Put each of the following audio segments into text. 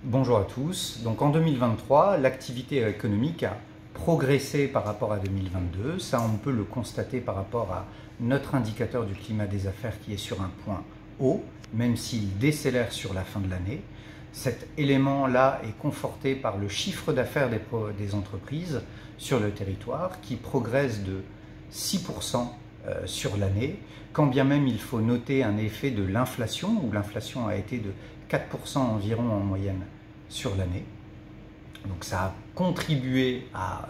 Bonjour à tous. Donc en 2023, l'activité économique a progressé par rapport à 2022. Ça, on peut le constater par rapport à notre indicateur du climat des affaires qui est sur un point haut, même s'il décélère sur la fin de l'année. Cet élément-là est conforté par le chiffre d'affaires des entreprises sur le territoire qui progresse de 6% sur l'année, quand bien même il faut noter un effet de l'inflation, où l'inflation a été de 4% environ en moyenne sur l'année. Donc ça a contribué à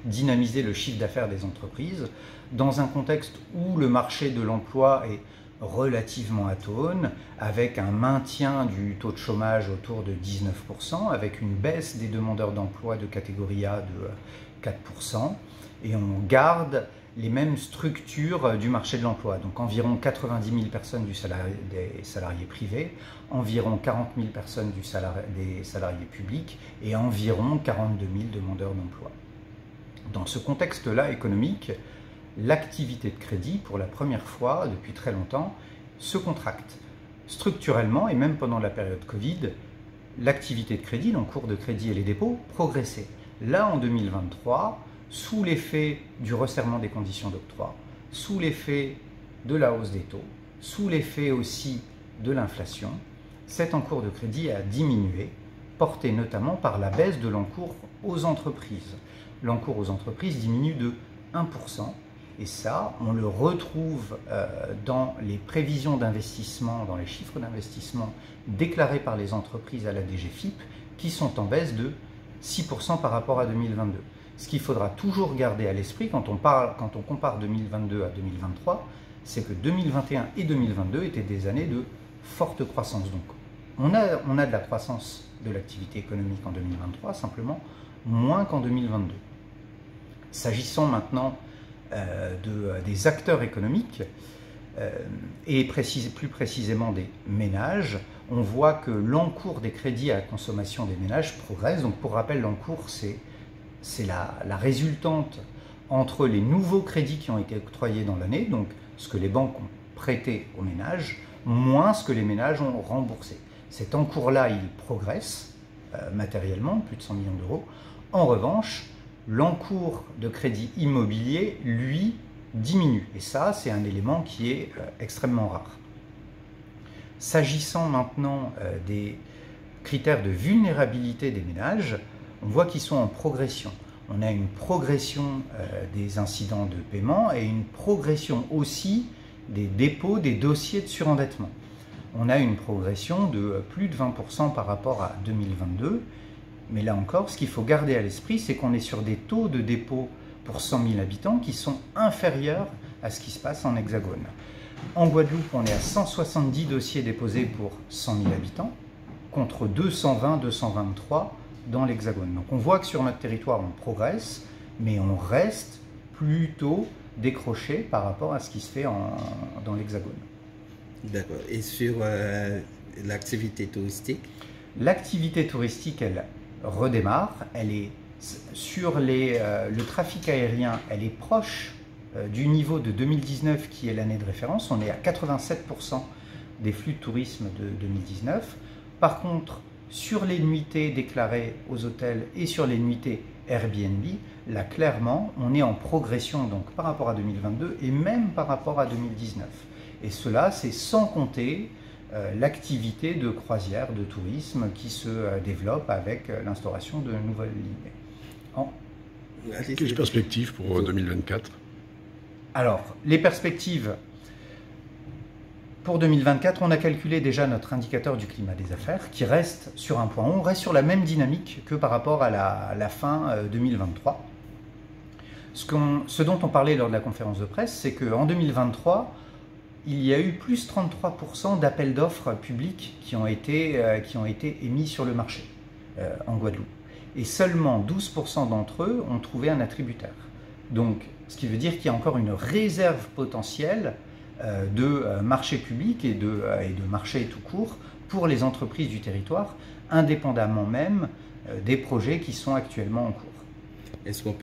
dynamiser le chiffre d'affaires des entreprises dans un contexte où le marché de l'emploi est relativement atone, avec un maintien du taux de chômage autour de 19%, avec une baisse des demandeurs d'emploi de catégorie A de 4%, et on garde les mêmes structures du marché de l'emploi, donc environ 90 000 personnes des salariés privés, environ 40 000 personnes des salariés publics et environ 42 000 demandeurs d'emploi. Dans ce contexte-là économique, l'activité de crédit, pour la première fois depuis très longtemps, se contracte. Structurellement, et même pendant la période Covid, l'activité de crédit, l'encours de crédit et les dépôts, progressaient. Là, en 2023, sous l'effet du resserrement des conditions d'octroi, sous l'effet de la hausse des taux, sous l'effet aussi de l'inflation, cet encours de crédit a diminué, porté notamment par la baisse de l'encours aux entreprises. L'encours aux entreprises diminue de 1%, et ça, on le retrouve dans les prévisions d'investissement, dans les chiffres d'investissement déclarés par les entreprises à la DGFiP, qui sont en baisse de 6% par rapport à 2022. Ce qu'il faudra toujours garder à l'esprit quand on compare 2022 à 2023, c'est que 2021 et 2022 étaient des années de forte croissance. Donc on a de la croissance de l'activité économique en 2023, simplement moins qu'en 2022. S'agissant maintenant des acteurs économiques, et plus précisément des ménages, on voit que l'encours des crédits à la consommation des ménages progresse. Donc pour rappel, l'encours, c'est la résultante entre les nouveaux crédits qui ont été octroyés dans l'année, donc ce que les banques ont prêté aux ménages, moins ce que les ménages ont remboursé. Cet encours-là, il progresse matériellement, plus de 100 millions d'euros. En revanche, l'encours de crédit immobilier, lui, diminue. Et ça, c'est un élément qui est extrêmement rare. S'agissant maintenant des critères de vulnérabilité des ménages, on voit qu'ils sont en progression. On a une progression des incidents de paiement et une progression aussi des dépôts des dossiers de surendettement. On a une progression de plus de 20% par rapport à 2022. Mais là encore, ce qu'il faut garder à l'esprit, c'est qu'on est sur des taux de dépôt pour 100 000 habitants qui sont inférieurs à ce qui se passe en Hexagone. En Guadeloupe, on est à 170 dossiers déposés pour 100 000 habitants, contre 220, 223 dans l'Hexagone. Donc on voit que sur notre territoire, on progresse, mais on reste plutôt décroché par rapport à ce qui se fait dans l'Hexagone. D'accord. Et sur l'activité touristique? L'activité touristique, elle redémarre. Elle est sur le trafic aérien, elle est proche du niveau de 2019 qui est l'année de référence. On est à 87% des flux de tourisme de 2019. Par contre, sur les nuitées déclarées aux hôtels et sur les nuitées Airbnb, là clairement, on est en progression donc par rapport à 2022 et même par rapport à 2019. Et cela, c'est sans compter l'activité de croisière, de tourisme qui se développe avec l'instauration de nouvelles lignes. Quelles perspectives pour 2024? Alors, les perspectives pour 2024, on a calculé déjà notre indicateur du climat des affaires qui reste sur un point. On reste sur la même dynamique que par rapport à la fin 2023. Ce dont on parlait lors de la conférence de presse, c'est qu'en 2023, il y a eu plus 33% d'appels d'offres publics qui ont été émis sur le marché en Guadeloupe. Et seulement 12% d'entre eux ont trouvé un attributaire. Donc, ce qui veut dire qu'il y a encore une réserve potentielle de marché public et de marché tout court pour les entreprises du territoire, indépendamment même des projets qui sont actuellement en cours. Est-ce qu'on